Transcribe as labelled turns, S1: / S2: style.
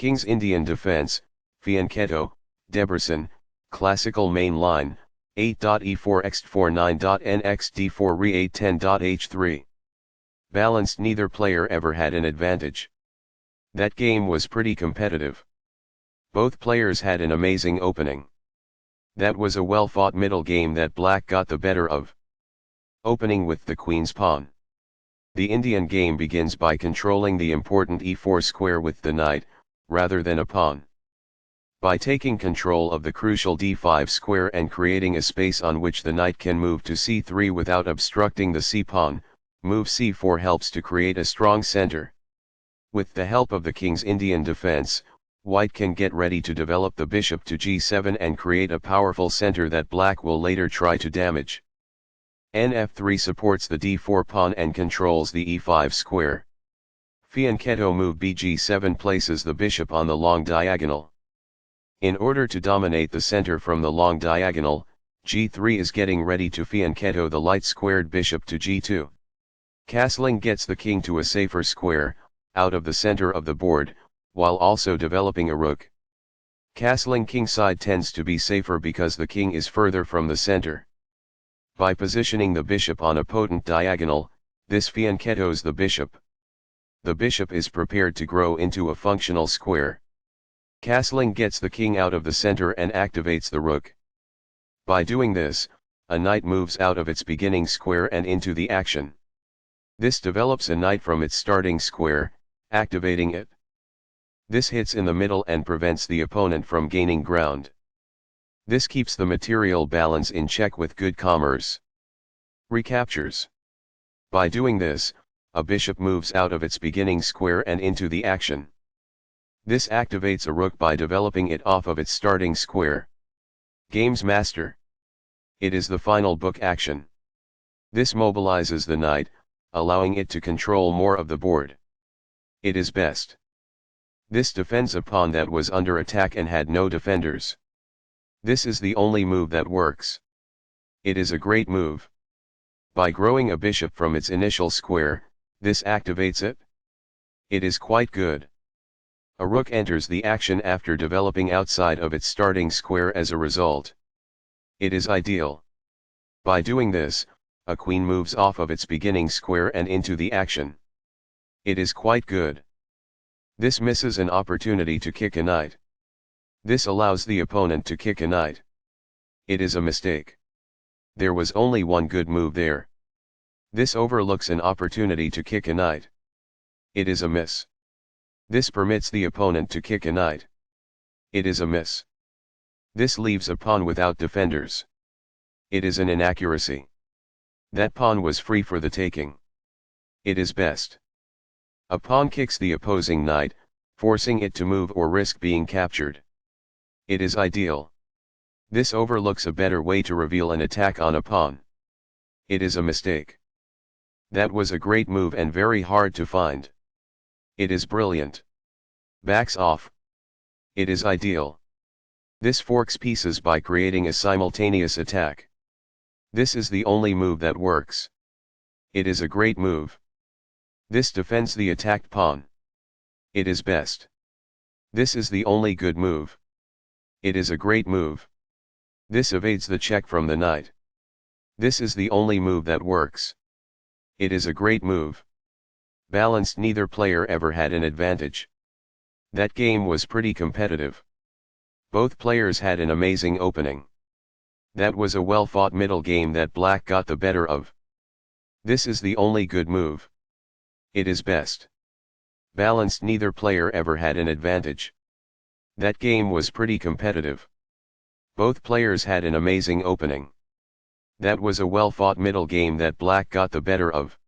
S1: King's Indian defense, Fianchetto, Debrecen, classical main line, 8.e4x49.nxd4 re810.h3. Balanced, neither player ever had an advantage. That game was pretty competitive. Both players had an amazing opening. That was a well-fought middle game that black got the better of. Opening with the queen's pawn. The Indian game begins by controlling the important e4 square with the knight, rather than a pawn. By taking control of the crucial d5 square and creating a space on which the knight can move to c3 without obstructing the c-pawn, move c4 helps to create a strong center. With the help of the King's Indian defense, white can get ready to develop the bishop to g7 and create a powerful center that black will later try to damage. Nf3 supports the d4 pawn and controls the e5 square. Fianchetto move bg7 places the bishop on the long diagonal. In order to dominate the center from the long diagonal, g3 is getting ready to fianchetto the light squared bishop to g2. Castling gets the king to a safer square, out of the center of the board, while also developing a rook. Castling kingside tends to be safer because the king is further from the center. By positioning the bishop on a potent diagonal, this fianchettos the bishop. The bishop is prepared to grow into a functional square. Castling gets the king out of the center and activates the rook. By doing this, a knight moves out of its beginning square and into the action. This develops a knight from its starting square, activating it. This hits in the middle and prevents the opponent from gaining ground. This keeps the material balance in check with good commerce. Recaptures. By doing this, a bishop moves out of its beginning square and into the action. This activates a rook by developing it off of its starting square. Game's master. It is the final book action. This mobilizes the knight, allowing it to control more of the board. It is best. This defends a pawn that was under attack and had no defenders. This is the only move that works. It is a great move. By growing a bishop from its initial square, this activates it. It is quite good. A rook enters the action after developing outside of its starting square as a result. It is ideal. By doing this, a queen moves off of its beginning square and into the action. It is quite good. This misses an opportunity to kick a knight. This allows the opponent to kick a knight. It is a mistake. There was only one good move there. This overlooks an opportunity to kick a knight. It is a miss. This permits the opponent to kick a knight. It is a miss. This leaves a pawn without defenders. It is an inaccuracy. That pawn was free for the taking. It is best. A pawn kicks the opposing knight, forcing it to move or risk being captured. It is ideal. This overlooks a better way to reveal an attack on a pawn. It is a mistake. That was a great move and very hard to find. It is brilliant. Backs off. It is ideal. This forks pieces by creating a simultaneous attack. This is the only move that works. It is a great move. This defends the attacked pawn. It is best. This is the only good move. It is a great move. This evades the check from the knight. This is the only move that works. It is a great move. Balanced, neither player ever had an advantage. That game was pretty competitive. Both players had an amazing opening. That was a well-fought middle game that black got the better of. This is the only good move. It is best. Balanced, neither player ever had an advantage. That game was pretty competitive. Both players had an amazing opening. That was a well-fought middle game that black got the better of.